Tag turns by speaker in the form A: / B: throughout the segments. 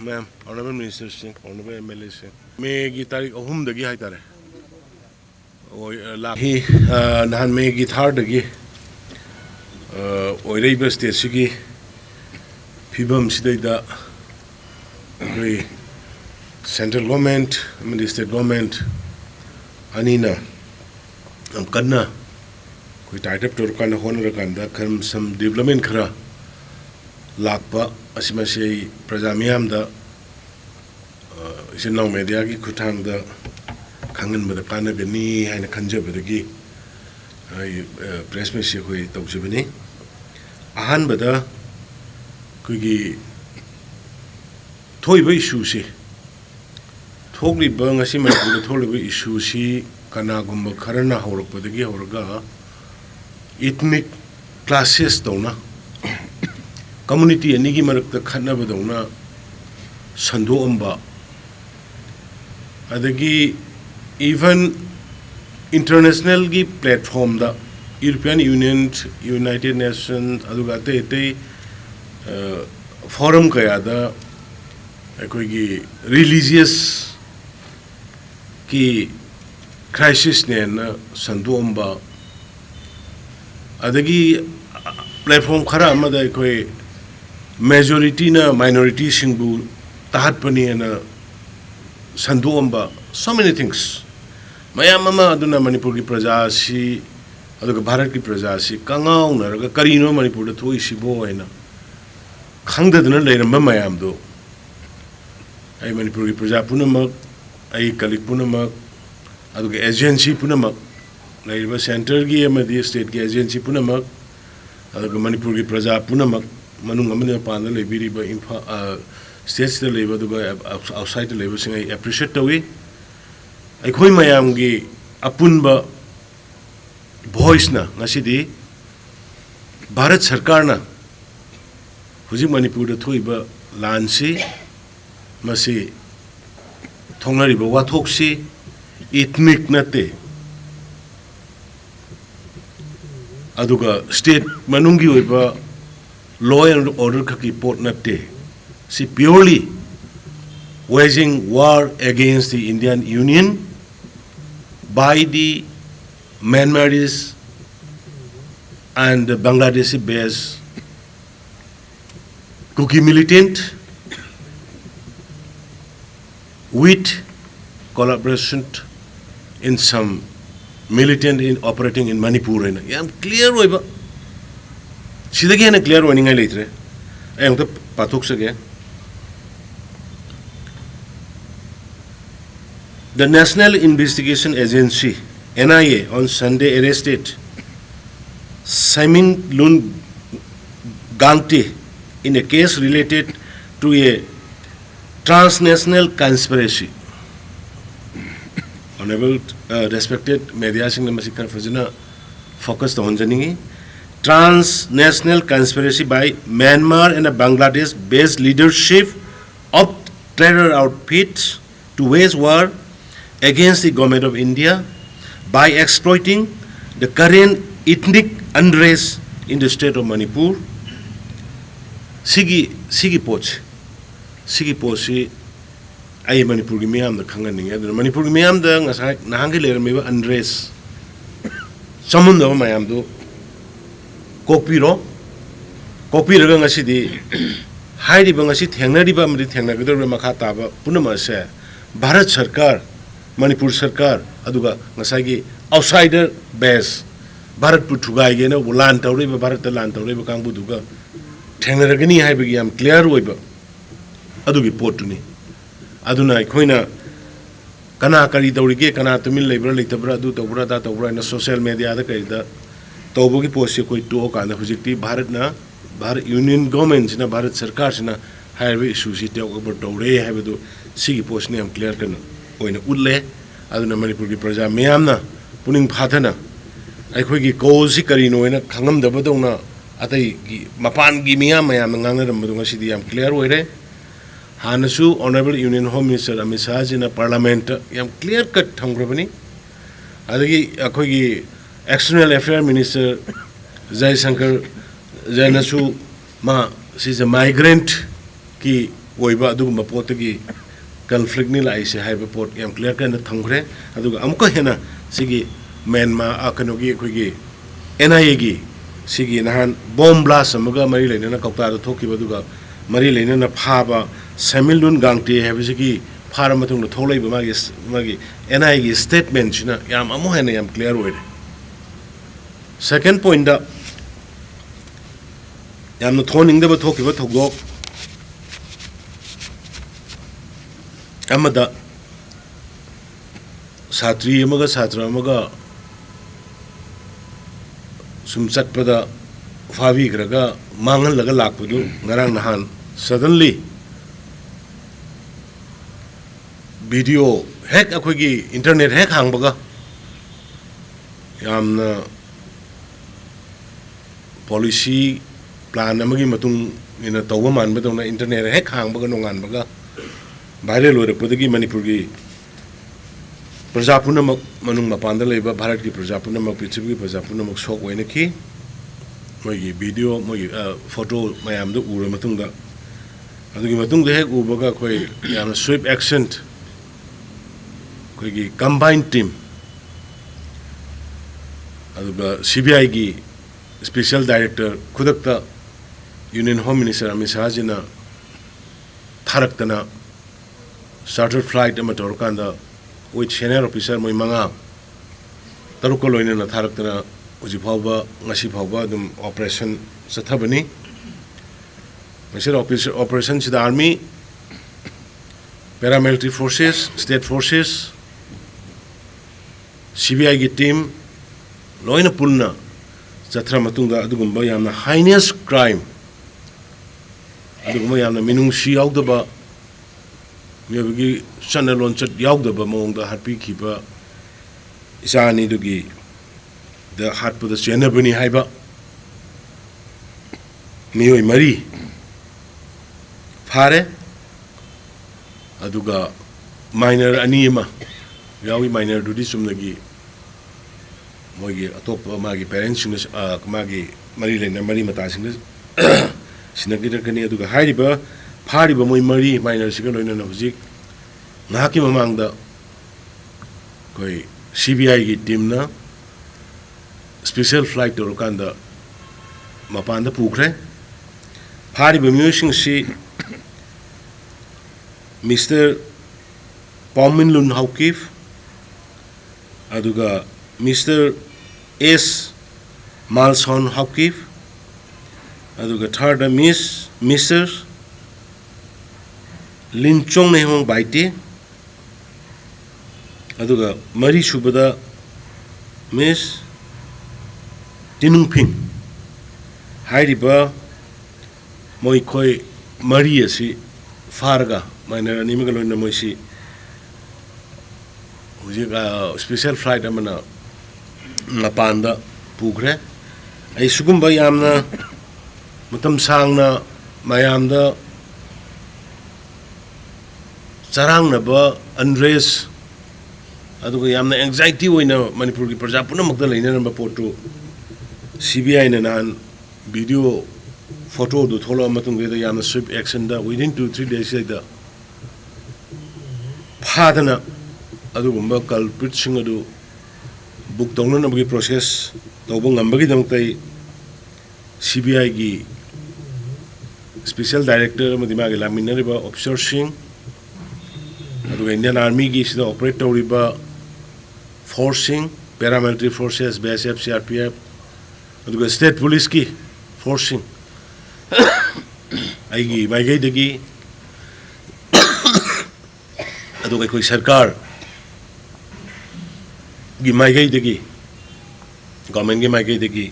A: Ma'am, Honorable Minister Singh, Honorable MLA Singh. May ki tarik ahum dagi hai tare. He nahan may ki thar dagi. Oirei bas stage Pibam Sidida central government, the state government, Anina, Kadna, we tied up to Rukana Honorakanda, come some development kara, Lakpa, Asimase, Prajamiam, the Sinong Mediaki, Kutang, the Kangan with the Panagani and a Kanja with the Gi, press me Shikui Tokjibini, Ahan Bada. Kuigi toy issue si totally bang as my totally issue si kanagumba karana horokpadagi horga ethnic classes dona community anigi marakta khanaba dona sando amba adagi even international gi platform da European Union, United Nations aduga te forum kayada ekoi religious ki crisis ne na sanduomba adagi platform khara amada ekoi majority na minority singbu tahat pani na sanduomba so many things mayam mama aduna Manipur ki praja si aduga Bharat ki praja si kangau na raga karino Manipur da thoi sibo aina Khangdadana Layram Mayamdo. I Manipuri Praja Punamak, I Kalik Punamak, Aduga Agency Punamak, Layva Center Giamadi State Agency Punamak, Aduga Manipuri Praja Punamak, Manungamana Pana Labiri states the labor to outside the labor saying I appreciate the way. I call Mayamgi Apunba voice na Nasidi Bharat Sarkarna. Huji Manipur da thoiba lansi masi thongnari ba wathoksi ethnic nate aduga state manungi oiba law and order khaki port nate si purely waging war against the Indian Union by the Myanmaris and the Bangladeshi base Cookie militant with collaboration in some militant in operating in Manipur. I am clear. Sidagi na clear warning later. I am the pathooks again. The National Investigation Agency (NIA) on Sunday arrested Simon Lun Gangte in a case related to a transnational conspiracy. Honorable, respected media sing namaskar fazina focused on janingi transnational conspiracy by Myanmar and Bangladesh-based leadership of terror outfits to wage war against the government of India by exploiting the current ethnic unrest in the state of Manipur. Sigi poch si ay Manipur gi miyam da khangan ninge aduna Manipur gi miyam da ngasai nahangi leram meba unrest samunda ba mayam do kopiro raga ngasi di hairi ba ngasi thengnari ba amri thengnagidor ba makha ta ba punama se Bharat Sarkar Manipur Sarkar aduga ngasai gi outsider base Bharat pu thugai ge na ulan tawre ba Bharat ta lan tawre ba kangbu duga Thengaragani haibagi am clear oiba adugi potuni aduna khoina kana kari dawrige kana tumil lebra leitabra adu tawbra da tawbra na social media da kaida tawbogi post koi to kana hujikti Bharat Union government na Bharat Sarkar sina highway issue si te over dawre haibadu sigi post ni am clear kana oina ulle aduna Manipur gi praja meyamna puning phathana ai khoi gi ko si kari no ina khangam da badona atai mapan gi miyam mayam ngang ram du ngasi di am clear oire hanasu Honorable Union Home Minister Amit Shah in a parliament yam clear cut thangrabani adagi akhoi gi External Affairs Minister Jai Shankar Jainasu ma she's a migrant ki oiba adugumba potagi conflict ni lai se haiba pot yam clear kan thamgre aduga amko hena sigi Myanmar akanogi khogi NIA gi sigi nahan bomb blast amaga mari leina kaukta do thoki baduga mari leina na phaba samilun gangte habisigi phara matung tholai ba magi NIA gi statement china yam amo hena yam clear oire. Second point da yam no thoning da ba thoki ba thogok amada satri amaga satra amaga sum chatpada favi graga mangal laga lakpudu ngarang nahan suddenly video hack akogi internet hack hangbaga yamna policy plan amagi matung ina tawba manba dona internet hack hangbaga nongan baga viral oirakpadagi Manipur gi Prajapuna manung mapanda leba Bharat ki Prajapuna mak Prithvi Prajapuna mak sok oina ki mogi video mogi photo mayam do ura matungda adugi matungda hek ubaga koi yamna swift action koi gi combined team aduga CBI gi special director khudakta Union Home Minister Amit Shah jina tharaktana chartered flight amator kanda with senior officer moi manga taruk ko loina na tharaktana uji phawba ngasi phawba dum operation sathabani mesir officer operation to the army paramilitary forces state forces CBI gi team loina pulna jatra matungda adugumba yamna heinous crime adugumba yamna minungsi yaudaba Miyagi channel on chat yaudaba mongda harpi kiba isani dugi the heart put the chenabuni haiba miyoi mari phare aduga minor anima yawi minor dudi sumnagi mogi atop magi parents magi mari lena mari mata sing sinagi kani aduga haiba phari ba moi mari minor siga loina na hujik ngaki mamangda koi CBI gi team na special flight to kanda mapanda pukre phari ba musing si Mr. Paumin Lun Haukif aduga Mr. S. Malson Haukif aduga third Mr. Linchong Nehong Baite aduga mari subada Miss Tinungping hairiba moi koi mari asi farga minor animal loina moisi special flight amana napanda pugre ai sugumba yamna matam sangna mayamda charang na ba unrest aduga yamna anxiety oina Manipur ki praja puna magda leina namba photo CBI na nan video photo do thola matung de yamna swift action da within 2-3 days da phadana adugumba culprit sing adu book tongna nabagi process tawbang ngambagi damtai CBI gi special director madima gi laminari ba officer sing aduga Indian Army gi sida operate tawriba forcing paramilitary forces BSF CRPF aduga state police ki forcing aigi maigai dagi aduga koi sarkar gi maigai dagi government gi maigai dagi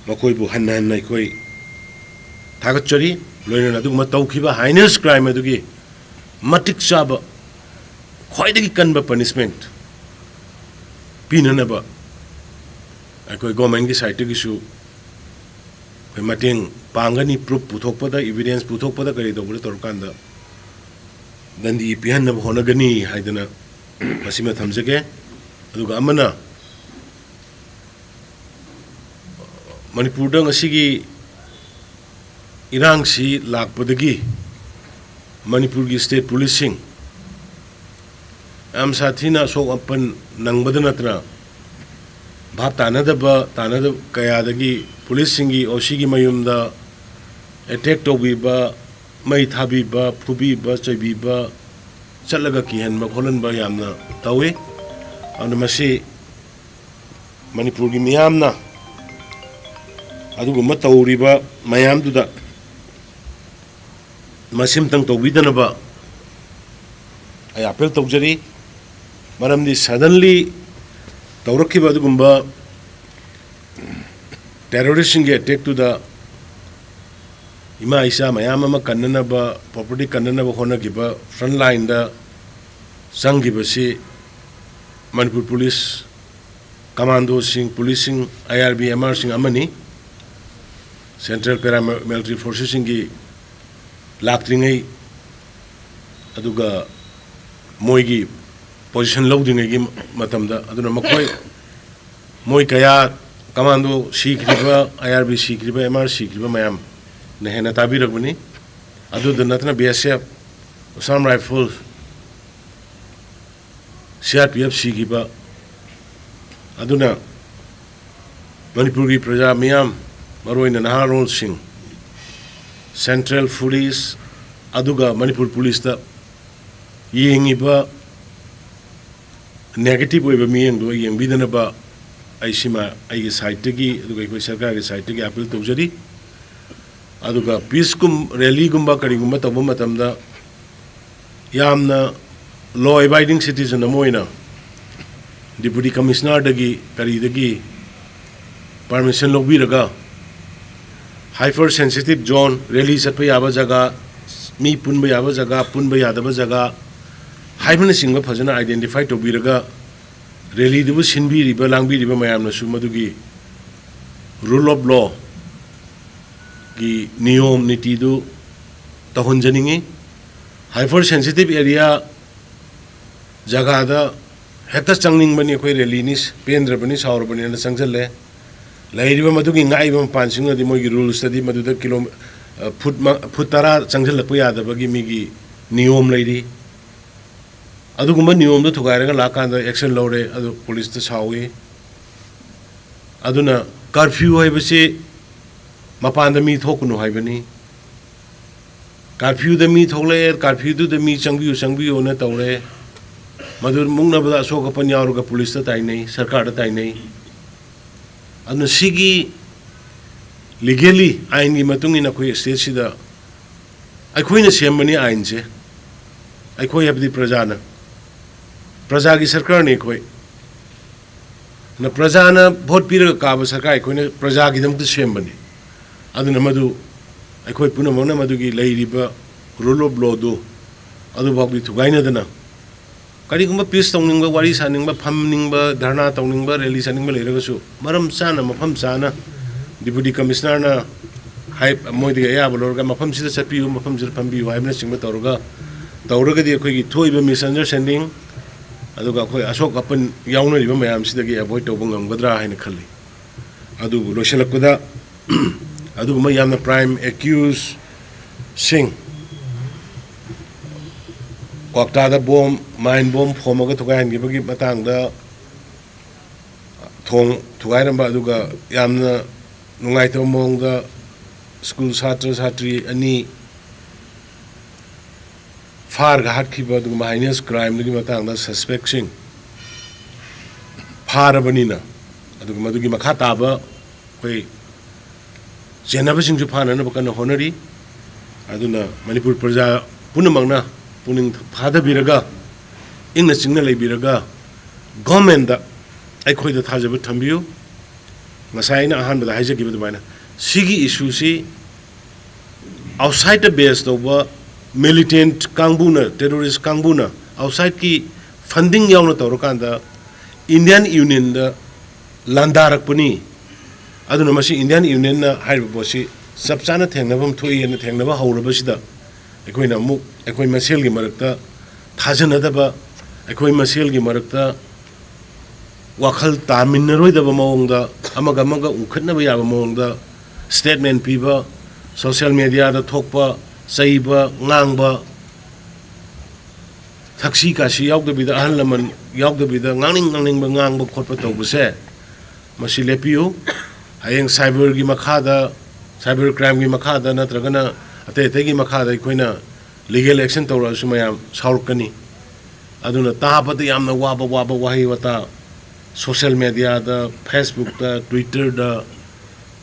A: makoi bu hannan nai koi thagachari loina aduguma tawkhiba heinous crime adugi matik chaba khwaidagi kanba punishment pinanaba akoi government gi side gi su mateng pangani proof puthokpada evidence puthokpada kari dobule torkanda dandi pihanna honagani haidana masima thamjage aduga amana Manipur dang asigi irang si lakpadagi Manipur gi state policing am sathina so apan nangbadana bhap tanadaba kayadagi policing gi osigi mayumda attack tobiba mai thabiba phubiba chaibiba chalaga kihanba kholanba yamna tawi and masi Manipur gi miyamna aduguma tawriba mayam duda masim tang tawbidanaba ay apel tawjari maramdi suddenly tawrakiba adugumba terrorism ge attack to the ima isa mayam ama kannanaba property kannanaba honagiba front line da sanggibasi Manipur police commando sing policing IRB MR sing amani Central Paramilitary Forces singi laktringai aduga moigi position loadingai gi matamda aduna makoi moi kaya commando sikriba IRB sikriba MR sikriba mayam nehena tabirakbani adu natna BSF Assam Rifles CRPF sikriba aduna Manipur gi praja miyam maroina naharol sing Central Police aduga Manipur Police ta yengiba negative oiba miyeng do yeng bidana ba aisima ai side gi aduga ko sarkar gi side gi appeal tawjari aduga peace kum rally gumba kari gumba tawba matamda yamna law abiding citizen amoina Deputy Commissioner dagi kari dagi permission lobiraga hyper sensitive zone rally satpa yaba jaga mi punba yaba jaga punba yadaba jaga haibana singba phajana identify tobiraga rally dubu sinbi riba langbi riba mayamna su madugi rule of law gi niyom niti du tahunjaningi hyper sensitive area jaga da hekta changning bani koi rally nis pendra bani saur bani na changjalle lairiba madugi ngaiba pansing di mogi rules tadi maduda kilo foot tara changjal lakpa yada bagi migi niyom lairi adugumba niyom do thugairaga lakanda action lore adu police ta sawi aduna curfew hoibase mapanda mi thokunu haibani curfew da mi thogle curfew du da mi changbiu na tawre madur mungna bada asoka panyaruga police ta tainai sarkar ta tainai aduna sigi legally ain gi matung ina koi state sida ai khoi na sembani ain je ai khoi abdi praja gi sarkar ne khoi na praja na vote pira ka ba sarkar ai khoi na praja gi dam tu sembani aduna madu ai khoi puna mona madu gi leiriba rule of law do adu bagi thugaina dana kari gumba peace tongning wari saning ba phamning ba dharna tongning ba rally saning ba leiraga su maram chana mafam chana Deputy Commissioner na hype moidi ga ya bolorga mafam sida chapiu mafam sida phambi wa ibna singba tawraga di khoi gi thoiba misunderstanding aduga khoi asok apan yauna riba mayam sida gi avoid tawba ngamgadra haina khalli adu loselakda adu ma yamna prime accused sing Kwakta da bomb, mine bomb, fomaga thugayan gi bagi matang da thong thugairam ba aduga yamna nungai to mong da school satri ani far ga hat ki ba aduga heinous crime gi matang da suspecting far banina aduga madugi makha ta ba koi jenaba sing ju phana na ba kana honori aduna Manipur praja punamangna puning phada biraga ingna chingna leibiraga government da ai khoi da thajaba thambiu ngasai na ahan bada haija gibe dubaina sigi issue si outside the base to ba militant kangbuna terrorist kangbuna outside ki funding yauna tawrokanda Indian Union da landarak puni aduna masi Indian Union na haiba bosi sabchana thengnabam thoi na thengnaba hauraba sida ekoi na mu ekoi masel gi marakta thajana daba ekoi masel gi marakta wakhal tamin roi daba maung da amaga amaga unkhatnaba yaba mawngda statement piba social media da thokpa chaiba ngangba thaksi kasi yaugdabida ahal laman yaugdabida ngangning ba ngangba khotpa tawbase masi lepiyo hayeng cyber gi makhada cyber crime gi makhada natragana ate gi makhada ikoina legal action tawra sumayam saurkani aduna tabada yamna waba wahi wata social media da Facebook da Twitter da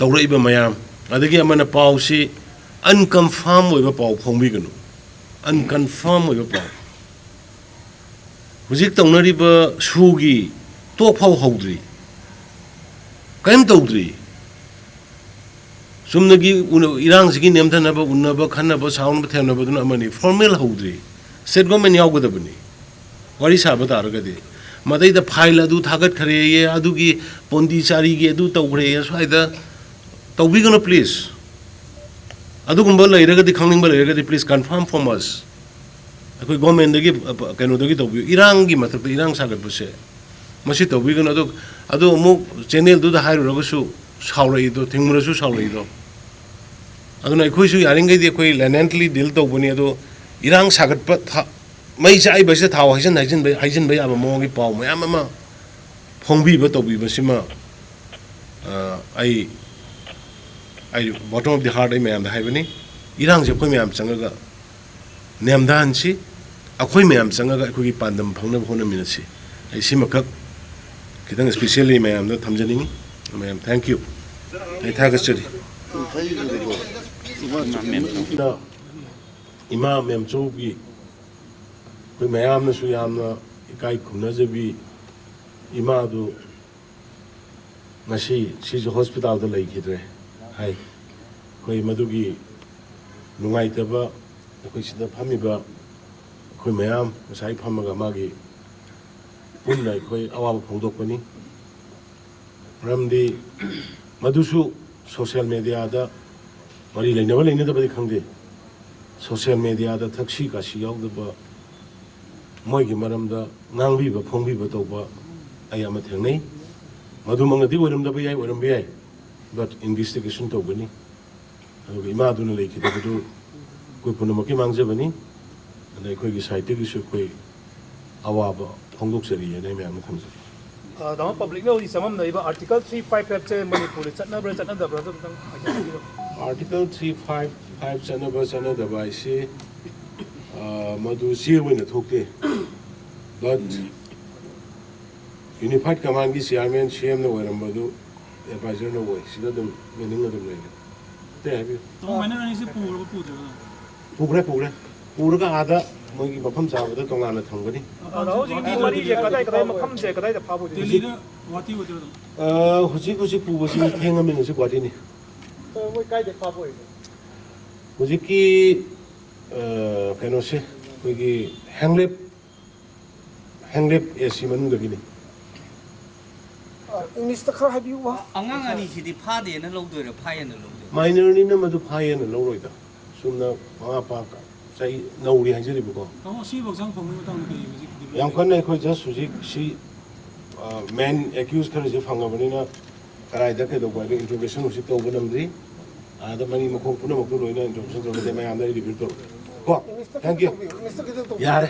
A: tawraiba mayam adagi amana pawsi unconfirmed oiba paw phongbiganu unconfirmed oiba paw hujik tawnariba sugi to phaw hawdri kaim tawdri sumnagi irang sigi nemthanaba unnaba khanaba saunba thenaba duna amani formal hawdri state government yawgadabani wari saba taragadi madai da file adu thagat khare ye adu gi pondi chari gi adu tawgre ye swaida tawbigano please adu gumba lairagadi khangning ba lairagadi please confirm from us akoi government dagi kano dagi tawbi irang gi mathak irang sagat buse masi tawbigano adu mu channel du da hairu ragusu saulai do thingmurasu saulai do aduna akoi su yaringai di akoi leniently deal tawbani adu irang sagat pa mai chai ba se thaw haisin ba aba mongi paw mayam ama phongbi ba tawbi ba sima ai bottom of the heart ai mayam da haibani irang je khoi mayam changaga nemdan si akhoi mayam changaga akoi gi pandam phangna phona minasi ai sima kak kitang especially mayam da thamjani mayam thank you ai thaga chari imam mem chobi koi mayam na su yamna ikai khumna jabi imadu ngasi si hospital da lai khidre hai koi madugi nungai taba koi sida phamiba koi mayam sai phamaga magi punnai koi awab phongdokpani ramdi madusu social media da mari lainaba lainada badi khangde social media da thaksi kasi yaudaba moigi maramda ngangbiba phongbiba tawba ayama thengnei madu mangadi oiramda bayai oiram bayai but investigation tawbani aduga imaduna leikidabadu koi punamaki mangjabani and koi gi site gi su koi awaba phongdoksari ene mayam thamja
B: dama public no samam na iba article 355 che Manipur chatnabra chatnadabra
A: article 355 chatnadabra isi madu siwina thokte but unified command gi chairman cm no warambadu advisor no way sida dum meaning dum lele te habi
C: to mana ani se
A: pugre puraga ada mogi mafam sabada tongana thangani
B: hojik di mari je kadai makam je kadai da phabu
C: delhi da wati wodo
A: hojik pubasi thengamin se gwati ni
B: moi kai de phabu
A: hojik ki kano se koigi hanglep AC manung da gini
B: English ta khar habi wa
D: angang ani sidi phade na logdoi ra phai na logdoi
A: minor ni na madu phai na loroi da sumna ma pa ka sai nauri hanjiri buko
C: to si boksang phongmi matang kai hojik
A: yang kan nei khoi just hojik si main accused khar je phangabani na karai da ke do ba interrogation hojik to banamri ada mani makhong puna maktu loina interrogation to de mai amda review to ko thank you yare